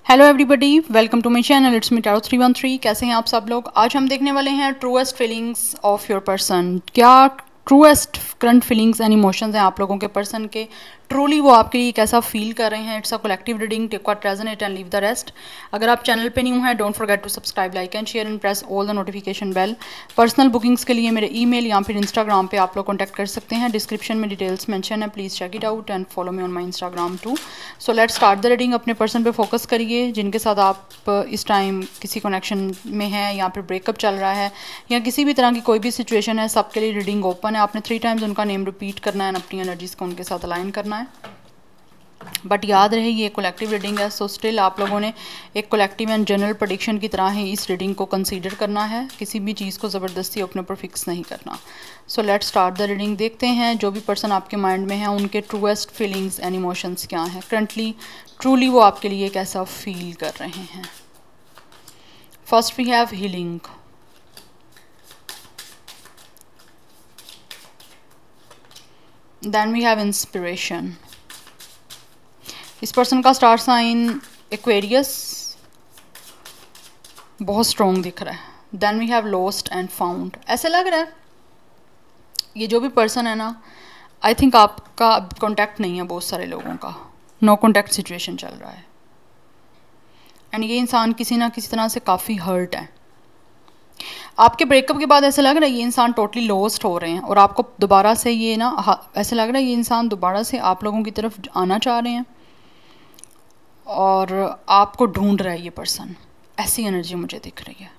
Hello everybody, welcome to my channel. It's me tarot 313। कैसे हैं आप सब लोग? आज हम देखने वाले हैं truest feelings of your person. क्या truest current feelings and emotions हैं आप लोगों के पर्सन के? ट्रूली वो आपके लिए कैसा फील कर रहे हैं? It's a collective reading. Take what resonate and leave the rest. अगर आप चैनल पे न्यू हैं, don't forget to subscribe, like and share and press all the notification bell. Personal bookings के लिए मेरे ईमेल या फिर इंस्टाग्राम पे आप लोग कॉन्टैक्ट कर सकते हैं। डिस्क्रिप्शन में डिटेल्स मेंशन है, please check it out and follow me on my Instagram too. So let's start the reading. अपने पर्सन पे फोकस करिए जिनके साथ आप इस टाइम किसी कनेक्शन में हैं या फिर ब्रेकअप चल रहा है या किसी भी तरह की कोई भी सिचुएशन है। सबके लिए रीडिंग ओपन है। आपने 3 टाइम्स उनका नेम रिपीट करना है, अपनी एनर्जीज को उनके साथ अलाइन करना है। बट याद रहे ये कलेक्टिव रीडिंग है, सो स्टिल आप लोगों ने एक कलेक्टिव एंड जनरल प्रेडिक्शन की तरह ही इस रीडिंग को कंसीडर करना है। किसी भी चीज़ को ज़बरदस्ती अपने ऊपर फिक्स नहीं करना। सो लेट्स स्टार्ट द रीडिंग। देखते हैं जो भी पर्सन आपके माइंड में है उनके ट्रूएस्ट फीलिंग्स एंड इमोशंस क्या हैं करंटली। ट्रूली वो आपके लिए कैसा फील कर रहे हैं। First we have healing, then we have inspiration. इस पर्सन का स्टार साइन एक्वेरियस बहुत स्ट्रॉन्ग दिख रहा है। Then we have lost and found. ऐसे लग रहा है ये जो भी पर्सन है ना, आई थिंक आपका कांटेक्ट नहीं है बहुत सारे लोगों का, नो कांटेक्ट सिचुएशन चल रहा है। एंड ये इंसान किसी ना किसी तरह से काफ़ी हर्ट है। आपके ब्रेकअप के बाद ऐसा लग रहा है ये इंसान टोटली लॉस्ट हो रहे हैं और आपको दोबारा से ये ना ऐसा लग रहा है ये इंसान दोबारा से आप लोगों की तरफ आना चाह रहे हैं और आपको ढूंढ रहा है ये पर्सन। ऐसी एनर्जी मुझे दिख रही है।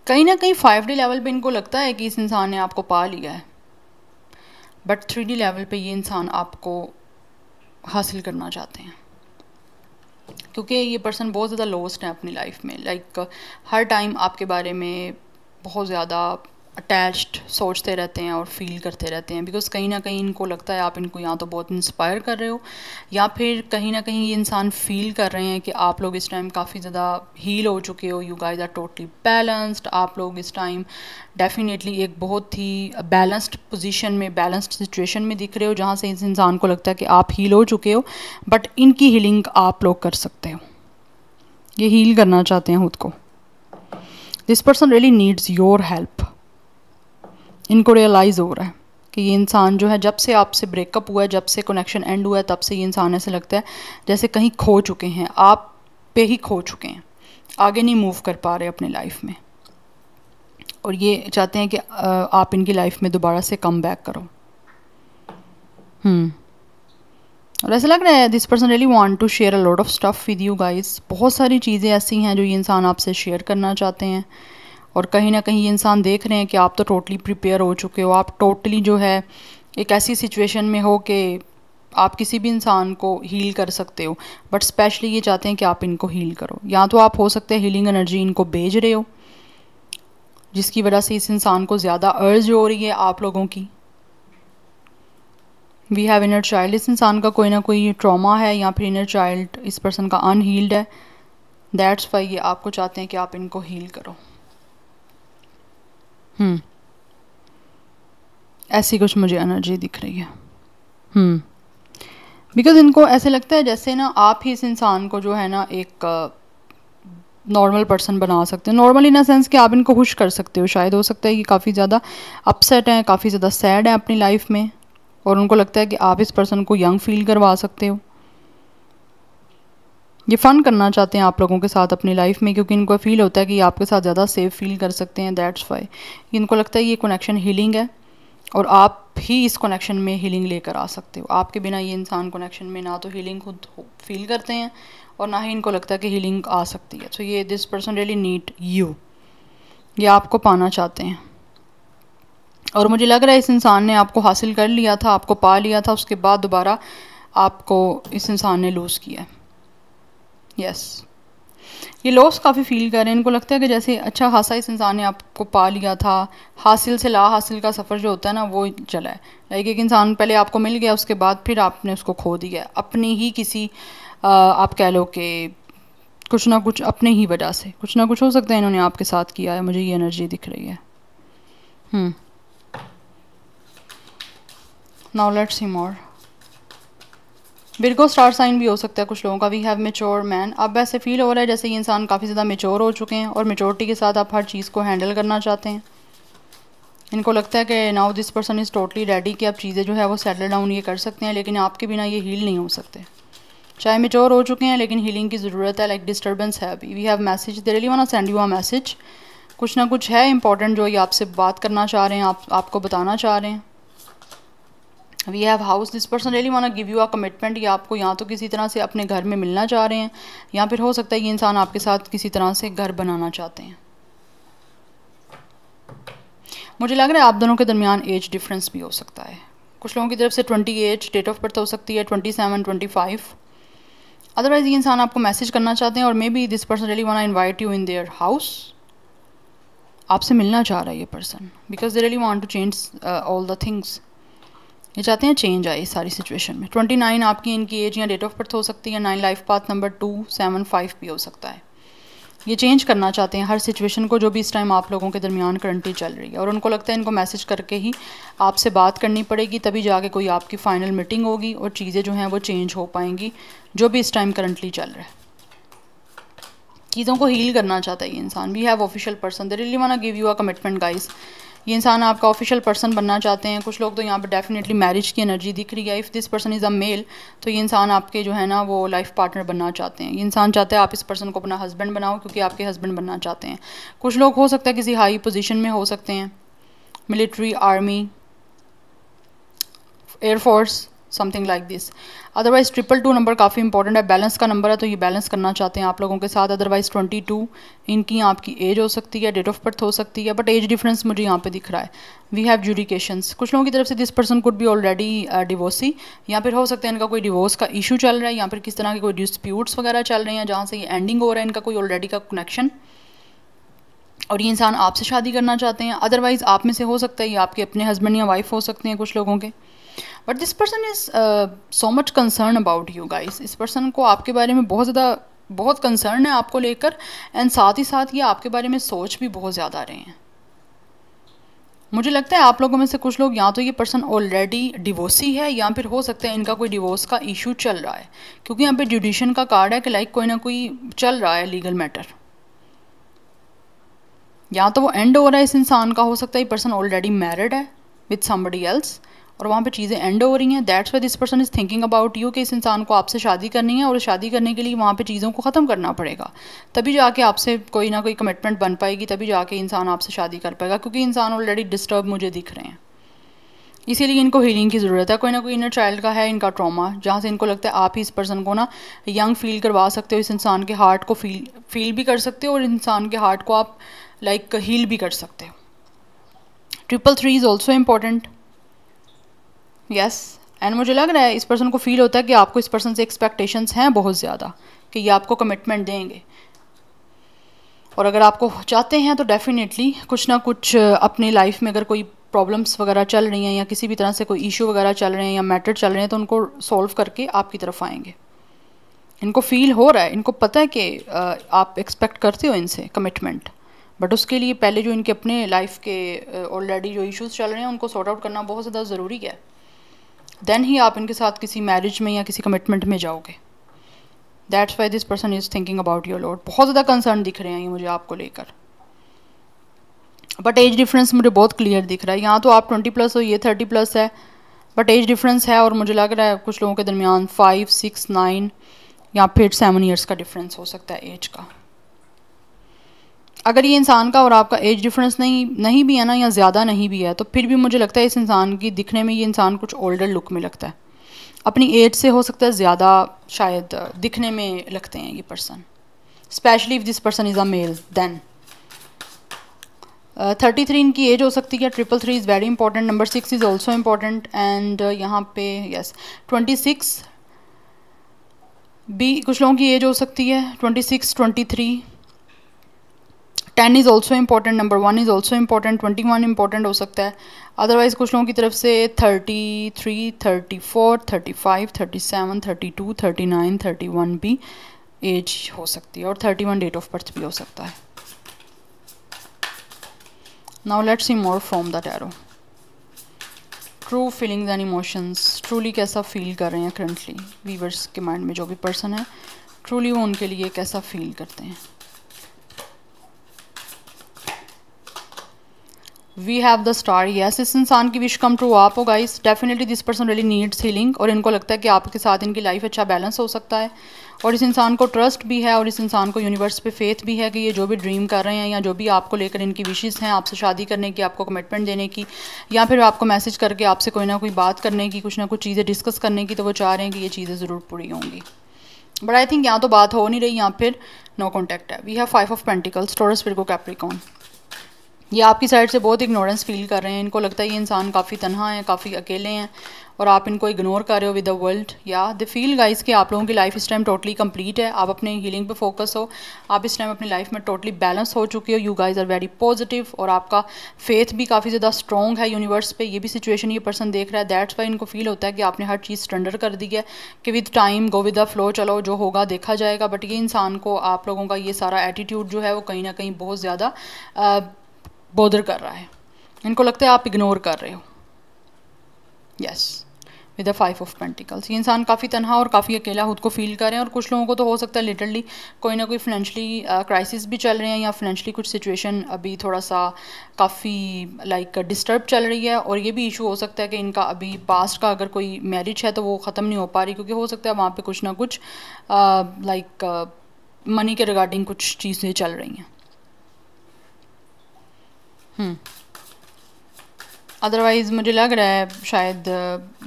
कहीं ना कहीं 5D लेवल पे इनको लगता है कि इस इंसान ने आपको पा लिया है, बट 3D लेवल पे ये इंसान आपको हासिल करना चाहते हैं क्योंकि ये पर्सन बहुत ज़्यादा लॉस्ट है अपनी लाइफ में। लाइक हर टाइम आपके बारे में बहुत ज़्यादा अटैच्ड सोचते रहते हैं और फील करते रहते हैं। बिकॉज कहीं ना कहीं इनको लगता है आप इनको या तो बहुत इंस्पायर कर रहे हो या फिर कहीं ना कहीं ये इंसान फील कर रहे हैं कि आप लोग इस टाइम काफ़ी ज़्यादा हील हो चुके हो। You guys are totally balanced. आप लोग इस टाइम डेफिनेटली एक बहुत ही बैलेंस्ड पोजीशन में, बैलेंस्ड सिचुएशन में दिख रहे हो जहाँ से इस इंसान को लगता है कि आप हील हो चुके हो, बट इनकी हीलिंग आप लोग कर सकते हो। ये हील करना चाहते हैं खुद को। This person really needs your help. इनको रियलाइज़ हो रहा है कि ये इंसान जो है, जब से आपसे ब्रेकअप हुआ है, जब से कनेक्शन एंड हुआ है, तब से ये इंसान ऐसे लगता है जैसे कहीं खो चुके हैं, आप पे ही खो चुके हैं, आगे नहीं मूव कर पा रहे अपनी लाइफ में। और ये चाहते हैं कि आप इनकी लाइफ में दोबारा से कम बैक करो। और ऐसा लग रहा है this person really want to share a lot of stuff with you guys. बहुत सारी चीज़ें ऐसी हैं जो ये इंसान आपसे शेयर करना चाहते हैं और कहीं ना कहीं ये इंसान देख रहे हैं कि आप तो टोटली प्रिपेयर हो चुके हो। आप टोटली जो है एक ऐसी सिचुएशन में हो कि आप किसी भी इंसान को हील कर सकते हो, बट स्पेशली ये चाहते हैं कि आप इनको हील करो। या तो आप हो सकते हैं हीलिंग एनर्जी इनको भेज रहे हो जिसकी वजह से इस इंसान को ज़्यादा अर्ज हो रही है आप लोगों की। We have inner child. इस इंसान का कोई ना कोई ट्रॉमा है या फिर इनर चाइल्ड इस पर्सन का अनहील्ड है। दैट्स वाई ये आपको चाहते हैं कि आप इनको हील करो। ऐसी कुछ मुझे एनर्जी दिख रही है। बिकॉज इनको ऐसे लगता है जैसे ना आप ही इस इंसान को जो है ना एक नॉर्मल पर्सन बना सकते हो। नॉर्मल इन अ सेंस कि आप इनको खुश कर सकते हो। शायद हो सकता है कि काफ़ी ज़्यादा अपसेट हैं, काफ़ी ज़्यादा सैड हैं अपनी लाइफ में, और उनको लगता है कि आप इस पर्सन को यंग फील करवा सकते हो। ये फ़न करना चाहते हैं आप लोगों के साथ अपनी लाइफ में क्योंकि इनको फील होता है कि आपके साथ ज़्यादा सेफ फील कर सकते हैं। दैट्स वाई इनको लगता है ये कनेक्शन हीलिंग है और आप ही इस कनेक्शन में हीलिंग लेकर आ सकते हो। आपके बिना ये इंसान कनेक्शन में ना तो हीलिंग खुद फील करते हैं और ना ही इनको लगता है कि हीलिंग आ सकती है। तो ये this person really need you. ये आपको पाना चाहते हैं और मुझे लग रहा है इस इंसान ने आपको हासिल कर लिया था, आपको पा लिया था, उसके बाद दोबारा आपको इस इंसान ने लूज़ किया। यस, ये लॉस काफ़ी फील कर रहे हैं। इनको लगता है कि जैसे अच्छा खासा इस इंसान ने आपको पा लिया था। हासिल से ला हासिल का सफ़र जो होता है ना वो चला है। लाइक एक इंसान पहले आपको मिल गया, उसके बाद फिर आपने उसको खो दिया अपनी ही किसी आप कह लो कि कुछ ना कुछ अपने ही वजह से कुछ ना कुछ हो सकता है इन्होंने आपके साथ किया है। मुझे ये एनर्जी दिख रही है। Now let's see more. Virgo star sign भी हो सकता है कुछ लोगों का। We have mature man. अब ऐसे फील हो रहा है जैसे ये इंसान काफ़ी ज़्यादा मेच्योर हो चुके हैं और मेच्योरिटी के साथ आप हर चीज़ को हैंडल करना चाहते हैं। इनको लगता है कि now this person is totally ready कि आप चीज़ें जो है वो सेटल डाउन ये कर सकते हैं, लेकिन आपके बिना ये हील नहीं हो सकते। चाहे मेच्योर हो चुके हैं लेकिन हीलिंग की ज़रूरत है, लाइक डिस्टर्बेंस है अभी। We have message, they really want to send you a message. कुछ ना कुछ है इंपॉर्टेंट जो ये आपसे बात करना चाह रहे हैं, आपको बताना चाह रहे हैं। We have house, this person really want to give you a commitment. ये आपको या तो किसी तरह से अपने घर में मिलना चाह रहे हैं, या फिर हो सकता है ये इंसान आपके साथ किसी तरह से घर बनाना चाहते हैं। मुझे लग रहा है आप दोनों के दरमियान एज डिफरेंस भी हो सकता है। कुछ लोगों की तरफ से 28 डेट ऑफ बर्थ हो सकती है, 27, 25। अदरवाइज ये इंसान आपको मैसेज करना चाहते हैं और maybe this person really want to invite you in their house. आपसे मिलना चाह रहा है ये person because they really want to change all the things. ये चाहते हैं चेंज आए इस सारी सिचुएशन में। 29 आपकी इनकी एज या डेट ऑफ बर्थ हो सकती है। 9 लाइफ पाथ नंबर 275 भी हो सकता है। ये चेंज करना चाहते हैं हर सिचुएशन को जो भी इस टाइम आप लोगों के दरमियान करंटली चल रही है, और उनको लगता है इनको मैसेज करके ही आपसे बात करनी पड़ेगी, तभी जाके कोई आपकी फाइनल मीटिंग होगी और चीज़ें जो हैं वो चेंज हो पाएंगी जो भी इस टाइम करंटली चल रहा है। चीज़ों को हील करना चाहता है ये इंसान। We have official person, they really want to give you a commitment guys. ये इंसान आपका ऑफिशियल पर्सन बनना चाहते हैं। कुछ लोग तो यहाँ पर डेफिनेटली मैरिज की एनर्जी दिख रही है। If this person is a male तो ये इंसान आपके जो है ना वो लाइफ पार्टनर बनना चाहते हैं। ये इंसान चाहते हैं आप इस पर्सन को अपना हस्बैंड बनाओ क्योंकि आपके हस्बैंड बनना चाहते हैं। कुछ लोग हो सकता है किसी हाई पोजीशन में हो सकते हैं, military, army, air force, something like this. Otherwise 222 number काफ़ी इंपॉर्टेंट है, बैलेंस का नंबर है, तो ये बैलेंस करना चाहते हैं आप लोगों के साथ। अदरवाइज 22 इनकी आपकी एज हो सकती है, डेट ऑफ बर्थ हो सकती है, बट एज डिफरेंस मुझे यहाँ पे दिख रहा है। We have judications. कुछ लोगों की तरफ से this person could be already divorcee, या फिर हो सकता है इनका कोई डिवोर्स का इशू चल रहा है, या फिर किस तरह के कोई डिस्प्यूट्स वगैरह चल रहे हैं जहाँ से ये एंडिंग हो रहा है इनका कोई ऑलरेडी का कनेक्शन, और ये इंसान आपसे शादी करना चाहते हैं। अदरवाइज आप में से हो सकता है ये आपके अपने हस्बैंड या वाइफ हो सकते हैं कुछ लोगों के। But this person is so much concern about you guys. इस पर्सन को आपके बारे में बहुत कंसर्न है आपको लेकर, एंड साथ ही साथ ये आपके बारे में सोच भी बहुत ज़्यादा रहे हैं। मुझे लगता है आप लोगों में से कुछ लोग या तो ये पर्सन ऑलरेडी डिवोर्सी है, या फिर हो सकता है इनका कोई डिवोर्स का इशू चल रहा है, क्योंकि यहाँ पे जुडिशन का कार्ड है कि लाइक कोई ना कोई चल रहा है लीगल मैटर। या तो वो एंड हो रहा है इस इंसान का, हो सकता है ये पर्सन ऑलरेडी मैरिड है विद समबडी एल्स और वहाँ पे चीज़ें एंड हो रही हैं। That's why this person is thinking about you कि इस इंसान को आपसे शादी करनी है, और शादी करने के लिए वहाँ पे चीज़ों को ख़त्म करना पड़ेगा, तभी जाके आपसे कोई ना कोई कमिटमेंट बन पाएगी, तभी जाके इंसान आपसे शादी कर पाएगा, क्योंकि इंसान ऑलरेडी डिस्टर्ब मुझे दिख रहे हैं। इसीलिए इनको हीलिंग की ज़रूरत है। कोई ना कोई इनर चाइल्ड का है इनका ट्रॉमा, जहाँ से इनको लगता है आप ही इस पर्सन को ना यंग फील करवा सकते हो, इस इंसान के हार्ट को फील भी कर सकते हो, और इंसान के हार्ट को आप लाइक हील भी कर सकते हो। 333 is also important, yes. And मुझे लग रहा है इस पर्सन को फील होता है कि आपको इस पर्सन से एक्सपेक्टेशंस हैं बहुत ज़्यादा, कि ये आपको कमिटमेंट देंगे, और अगर आपको चाहते हैं तो डेफिनेटली कुछ ना कुछ अपनी लाइफ में अगर कोई प्रॉब्लम्स वगैरह चल रही हैं या किसी भी तरह से कोई इशू वगैरह चल रहे हैं या मैटर चल रहे हैं, तो उनको सॉल्व करके आपकी तरफ आएंगे। इनको फील हो रहा है, इनको पता है कि आप एक्सपेक्ट करते हो इनसे कमिटमेंट, बट उसके लिए पहले जो इनके अपने लाइफ के ऑलरेडी जो इश्यूज चल रहे हैं उनको सॉर्ट आउट करना बहुत ज़्यादा ज़रूरी है। देन ही आप इनके साथ किसी मैरिज में या किसी कमिटमेंट में जाओगे। That's why this person is thinking about your lot. बहुत ज़्यादा कंसर्न दिख रहे हैं ये मुझे आपको लेकर, बट एज डिफरेंस मुझे बहुत क्लियर दिख रहा है। यहाँ तो आप 20+ हो, ये 30+ है, बट एज डिफरेंस है, और मुझे लग रहा है कुछ लोगों के दरमियान 5, 6, 9 या फिर 7 ईयर्स का डिफरेंस हो सकता है एज का। अगर ये इंसान का और आपका एज डिफरेंस नहीं भी है ना, या ज़्यादा नहीं भी है, तो फिर भी मुझे लगता है इस इंसान की दिखने में ये इंसान कुछ ओल्डर लुक में लगता है। अपनी एज से हो सकता है ज़्यादा शायद दिखने में लगते हैं ये person, specially if this person is a male. Then 33 इनकी एज हो सकती है। 333 is very important. Number 6 is also important, and यहाँ पे यस 26 भी कुछ लोगों की एज हो सकती है। 26, 23, 10 is also important. Number 1 is also important. 21 important हो सकता है। अदरवाइज कुछ लोगों की तरफ से 33, 34, 35, 37, 32, 39, 31 भी एज हो सकती है, और 31 डेट ऑफ बर्थ भी हो सकता है। Now let's see more from the tarot. True feelings and emotions, truly कैसा फील कर रहे हैं करंटली वीवर्स के माइंड में जो भी पर्सन है, ट्रूली वो उनके लिए कैसा फील करते हैं। We have the star, yes इस इंसान की विश कम ट्रू आप हो guys. Definitely this person really needs healing और इनको लगता है कि आपके साथ इनकी लाइफ अच्छा बैलेंस हो सकता है और इस इंसान को ट्रस्ट भी है और इस इंसान को यूनिवर्स पे फेथ भी है कि ये जो भी ड्रीम कर रहे हैं या जो भी आपको लेकर इनकी विशेस हैं, आपसे शादी करने की, आपको कमिटमेंट देने की या फिर आपको मैसेज करके आपसे कोई ना कोई बात करने की, कुछ ना कुछ चीज़ें डिस्कस करने की, तो वो चाह रहे हैं कि ये चीज़ें ज़रूर पूरी होंगी। बट आई थिंक यहाँ तो बात हो नहीं रही, यहाँ फिर नो कॉन्टैक्ट है। We have 5 of pentacles, Taurus, Virgo, Capricorn. ये आपकी साइड से बहुत इग्नोरेंस फील कर रहे हैं, इनको लगता है ये इंसान काफ़ी तन्हा है, काफ़ी अकेले हैं और आप इनको इग्नोर कर रहे हो विद द वर्ल्ड। या दे फील गाइस कि आप लोगों की लाइफ इस टाइम टोटली कंप्लीट है, आप अपने हीलिंग पे फोकस हो, आप इस टाइम अपनी लाइफ में टोटली बैलेंस हो चुके हो, you guys are very positive और आपका फेथ भी काफ़ी ज़्यादा स्ट्रॉन्ग है यूनिवर्स पे। ये भी सिचुएशन ये पर्सन देख रहा है, दैट्स वाई इनको फील होता है कि आपने हर चीज़ सरेंडर कर दी है कि with time go with the flow, चलो जो होगा देखा जाएगा। बट ये इंसान को आप लोगों का ये सारा एटीट्यूड जो है वो कहीं ना कहीं बहुत ज़्यादा बॉदर कर रहा है, इनको लगता है आप इग्नोर कर रहे हो। Yes with the 5 of pentacles, ये इंसान काफ़ी तन्हा और काफ़ी अकेला खुद को फील कर रहे हैं और कुछ लोगों को तो हो सकता है लिटरली कोई ना कोई फाइनेंशियली क्राइसिस भी चल रहे हैं या फाइनेंशियली कुछ सिचुएशन अभी थोड़ा सा काफ़ी लाइक डिस्टर्ब चल रही है और ये भी इशू हो सकता है कि इनका अभी पास्ट का अगर कोई मैरिज है तो वो ख़त्म नहीं हो पा रही, क्योंकि हो सकता है वहाँ पे कुछ ना कुछ लाइक मनी के रिगार्डिंग कुछ चीज़ें चल रही हैं। अदरवाइज़ मुझे लग रहा है शायद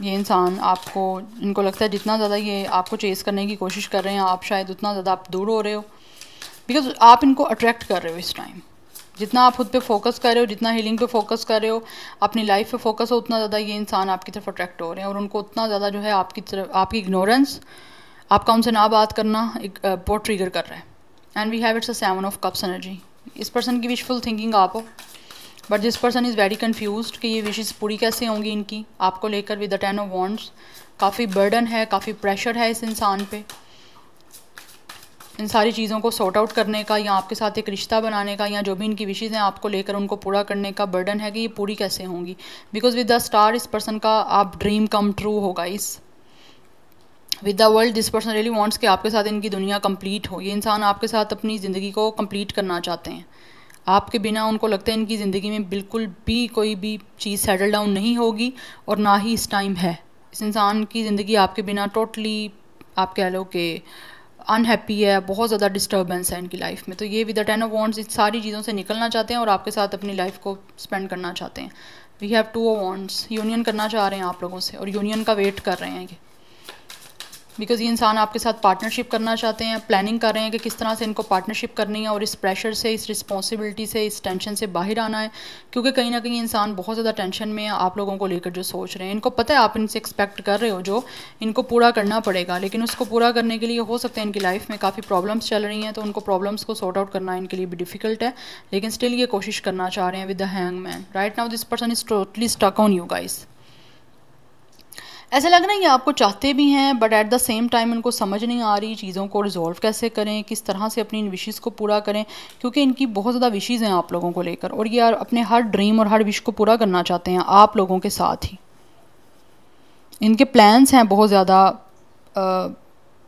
ये इंसान आपको, इनको लगता है जितना ज़्यादा ये आपको चेस करने की कोशिश कर रहे हैं आप शायद उतना ज़्यादा आप दूर हो रहे हो, बिकॉज आप इनको अट्रैक्ट कर रहे हो इस टाइम। जितना आप खुद पे फोकस कर रहे हो, जितना हीलिंग पे फोकस कर रहे हो, अपनी लाइफ पे फोकस हो, उतना ज़्यादा ये इंसान आपकी तरफ अट्रैक्ट हो रहे हैं और उनको उतना ज़्यादा जो है आपकी तरफ, आपकी इग्नोरेंस, आपका उनसे ना बात करना बहुत ट्रिगर कर रहा है। And we have it's a 7 of cups energy. इस पर्सन की विशफुल थिंकिंग आप हो, but this person is very confused कि ये विशेस पूरी कैसे होंगी इनकी आपको लेकर। विद द 10 ऑफ वॉन्ड्स, काफ़ी बर्डन है, काफ़ी प्रेशर है इस इंसान पे इन सारी चीज़ों को सॉर्ट आउट करने का या आपके साथ एक रिश्ता बनाने का या जो भी इनकी विशेस हैं आपको लेकर उनको पूरा करने का बर्डन है कि ये पूरी कैसे होंगी। बिकॉज विद द स्टार इस पर्सन का आप ड्रीम कम ट्रू होगा। इस with the world this person really wants कि आपके साथ इनकी दुनिया कंप्लीट हो। ये इंसान आपके साथ अपनी ज़िंदगी को कंप्लीट करना चाहते हैं, आपके बिना उनको लगता है इनकी ज़िंदगी में बिल्कुल भी कोई भी चीज़ सेटल डाउन नहीं होगी और ना ही इस टाइम है। इस इंसान की ज़िंदगी आपके बिना टोटली आप कह लो कि अनहैप्पी है, बहुत ज़्यादा डिस्टर्बेंस है इनकी लाइफ में। तो ये विद द 10 ऑफ वॉन्ड्स इस सारी चीज़ों से निकलना चाहते हैं और आपके साथ अपनी लाइफ को स्पेंड करना चाहते हैं। We have 2 of wands, union करना चाह रहे हैं आप लोगों से और यूनियन का वेट कर रहे हैं ये, बिकॉज ये इंसान आपके साथ पार्टनरशिप करना चाहते हैं, प्लानिंग कर रहे हैं कि किस तरह से इनको पार्टनरशिप करनी है और इस प्रेशर से, इस रिस्पॉन्सिबिलिटी से, इस टेंशन से बाहर आना है। क्योंकि कहीं ना कहीं इंसान बहुत ज़्यादा टेंशन में है आप लोगों को लेकर जो सोच रहे हैं। इनको पता है आप इनसे एक्सपेक्ट कर रहे हो जो इनको पूरा करना पड़ेगा, लेकिन उसको पूरा करने के लिए हो सकता है इनकी लाइफ में काफ़ी प्रॉब्लम्स चल रही हैं, तो उनको प्रॉब्लम्स को सॉर्ट आउट करना इनके लिए भी डिफिकल्ट है, लेकिन स्टिल ये कोशिश करना चाह रहे हैं with the hangman. Right now this person is totally stuck on you guys. ऐसा लग रहा है ये आपको चाहते भी हैं but at the same time इनको समझ नहीं आ रही चीज़ों को रिजॉल्व कैसे करें, किस तरह से अपनी इन विशेज़ को पूरा करें, क्योंकि इनकी बहुत ज़्यादा विशेज़ हैं आप लोगों को लेकर और ये अपने हर ड्रीम और हर विश को पूरा करना चाहते हैं आप लोगों के साथ ही। इनके प्लान्स हैं बहुत ज़्यादा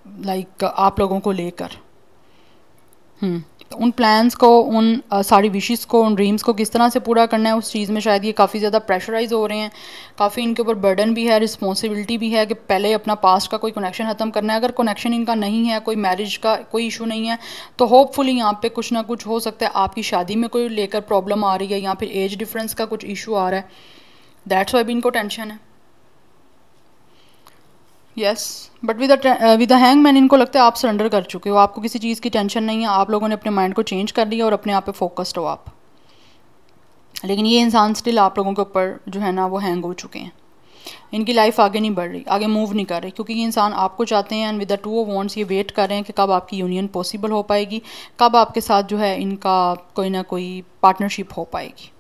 लाइक आप लोगों को लेकर। तो उन प्लान्स को, उन सारी विशेस को, उन ड्रीम्स को किस तरह से पूरा करना है उस चीज़ में शायद ये काफ़ी ज़्यादा प्रेशराइज हो रहे हैं। काफ़ी इनके ऊपर बर्डन भी है, रिस्पॉन्सिबिलिटी भी है कि पहले अपना पास्ट का कोई कनेक्शन ख़त्म करना है। अगर कनेक्शन इनका नहीं है, कोई मैरिज का कोई इशू नहीं है, तो होपफुली यहाँ पे कुछ ना कुछ हो सकता है आपकी शादी में कोई लेकर प्रॉब्लम आ रही है या फिर एज डिफरेंस का कुछ इशू आ रहा है, दैट्स वाई भी इनको टेंशन है। Yes but with the hangman इनको लगता है आप सरेंडर कर चुके हो, आपको किसी चीज़ की टेंशन नहीं है, आप लोगों ने अपने माइंड को चेंज कर लिया और अपने आप पे फोकस्ड हो आप। लेकिन ये इंसान स्टिल आप लोगों के ऊपर जो है ना वो हैंग हो चुके हैं, इनकी लाइफ आगे नहीं बढ़ रही, आगे मूव नहीं कर रही, क्योंकि ये इंसान आपको चाहते हैं and with the 2 of wands ये वेट कर रहे हैं कि कब आपकी यूनियन पॉसिबल हो पाएगी, कब आपके साथ जो है इनका कोई ना कोई पार्टनरशिप हो पाएगी।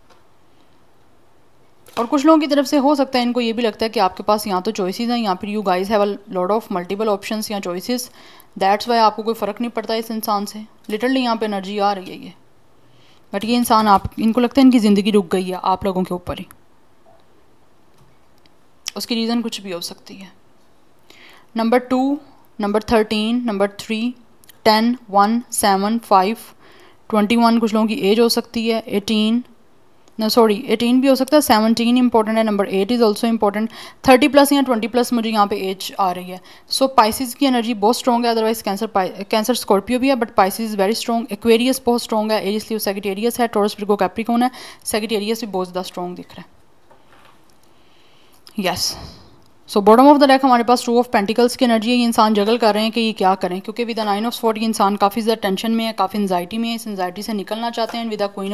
और कुछ लोगों की तरफ से हो सकता है इनको ये भी लगता है कि आपके पास यहाँ तो चॉइसेस हैं या फिर you guys have a lot of multiple options या चॉइसेस, दैट्स वाई आपको कोई फ़र्क नहीं पड़ता इस इंसान से। लिटरली यहाँ पे एनर्जी आ रही है ये, बट ये इंसान आप, इनको लगता है इनकी ज़िंदगी रुक गई है आप लोगों के ऊपर ही। उसकी रीज़न कुछ भी हो सकती है। नंबर 2, नंबर 13, नंबर 3, 10, 1, 7, 5, 21 कुछ लोगों की एज हो सकती है, 18 भी हो सकता है, 17 इंपॉर्टेंट है, number 8 is also important, 30 plus या 20 प्लस मुझे यहाँ पे एज आ रही है। सो पाइसिस की एनर्जी बहुत स्ट्रॉग है, अदरवाइज कैंसर स्कॉर्पियो भी है, but Pisces is very strong. Aquarius बहुत स्ट्रॉग है, एज इसलिए सेगिटेरियस है, टॉरस विर्गो कैप्रिकॉर्न है, सेगिटेरियस भी बहुत ज़्यादा स्ट्रॉग दिख रहा है। Yes, so bottom of the deck हमारे पास 2 ऑफ पेंटिकल्स की एनर्जी है। ये इंसान जगल कर रहे हैं कि ये क्या करें, क्योंकि विद 9 ऑफ स्वॉर्ड ये इंसान काफ़ी ज़्यादा टेंशन में है, काफ़ी एंजाइटी में है, इस एंजाइटी से निकलना चाहते हैं। विद क्वीन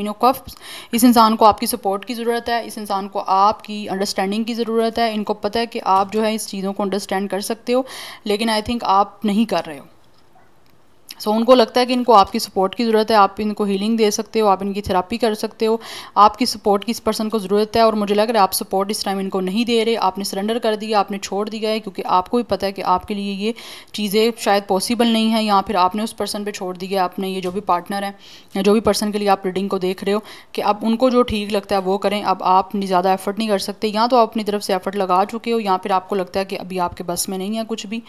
ऑफ कप्स इस इंसान को आपकी सपोर्ट की ज़रूरत है, इस इंसान को आपकी अंडरस्टैंडिंग की ज़रूरत है। इनको पता है कि आप जो है इस चीज़ों को अंडरस्टैंड कर सकते हो, लेकिन आई थिंक आप नहीं कर रहे हो। सो उनको लगता है कि इनको आपकी सपोर्ट की ज़रूरत है, आप इनको हीलिंग दे सकते हो, आप इनकी थेरापी कर सकते हो, आपकी सपोर्ट की इस पर्सन को ज़रूरत है। और मुझे लग रहा है आप सपोर्ट इस टाइम इनको नहीं दे रहे, आपने सरेंडर कर दिया, आपने छोड़ दिया है, क्योंकि आपको भी पता है कि आपके लिए ये चीज़ें शायद पॉसिबल नहीं है, या फिर आपने उस पर्सन पर छोड़ दिया, आपने ये जो भी पार्टनर है या जो भी पर्सन के लिए आप रीडिंग को देख रहे हो कि अब उनको जो ठीक लगता है वो करें। अब आप ज़्यादा एफर्ट नहीं कर सकते, या तो आप अपनी तरफ से एफर्ट लगा चुके हो, या फिर आपको लगता है कि अभी आपके बस में नहीं है कुछ भी,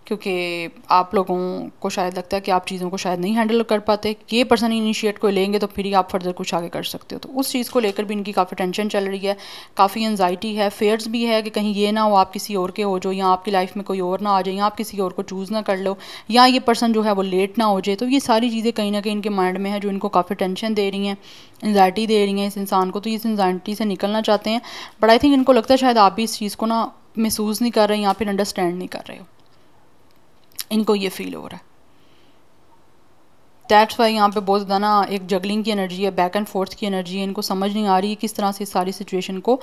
क्योंकि आप लोगों को शायद लगता है कि आप चीज़ों को शायद नहीं हैंडल कर पाते। ये पर्सन इनिशिएट को लेंगे तो फिर ही आप फर्दर कुछ आगे कर सकते हो। तो उस चीज़ को लेकर भी इनकी काफ़ी टेंशन चल रही है, काफ़ी एंजाइटी है, फेयर्स भी है कि कहीं ये ना हो आप किसी और के हो जो, या आपकी लाइफ में कोई और ना आ जाए, या आप किसी और को चूज़ ना कर लो, या ये पर्सन जो है वो लेट ना हो जाए। तो ये सारी चीज़ें कहीं ना कहीं इनके माइंड में है जो इनको काफ़ी टेंशन दे रही हैं, एंजाइटी दे रही हैं इस इंसान को। तो इस एंजाइटी से निकलना चाहते हैं, बट आई थिंक इनको लगता है शायद आप भी इस चीज़ को ना महसूस नहीं कर रहे हैं या फिर अंडरस्टैंड नहीं कर रहे हो, इनको ये फील हो रहा है। दैट्स वाई यहाँ पे बहुत ज़्यादा ना एक जगलिंग की एनर्जी है, बैक एंड फोर्थ की एनर्जी है। इनको समझ नहीं आ रही है किस तरह से सारी सिचुएशन को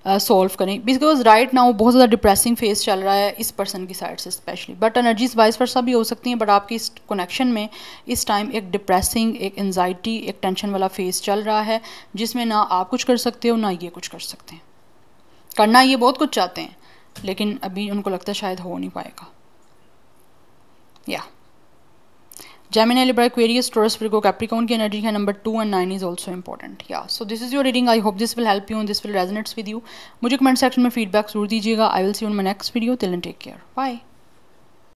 सॉल्व करें, बिकॉज राइट नाउ बहुत ज़्यादा डिप्रेसिंग फेस चल रहा है इस पर्सन की साइड से specially, but energies vice versa भी हो सकती हैं। बट आपकी इस कनेक्शन में इस टाइम एक डिप्रेसिंग, एक एंजाइटी, एक टेंशन वाला फेस चल रहा है, जिसमें ना आप कुछ कर सकते हो ना ये कुछ कर सकते हैं। करना ये बहुत कुछ चाहते हैं, लेकिन अभी उनको लगता है शायद हो नहीं पाएगा। Yeah. Gemini, Libra, Aquarius, Taurus, Virgo, Capricorn की एनर्जी है। Number 2 and 9 is also important. Yeah. So this is your reading. I hope this will help you and this will resonate with you. मुझे comment section में feedback जरूर दीजिएगा. I will see you in my next video. Till then, take care. Bye.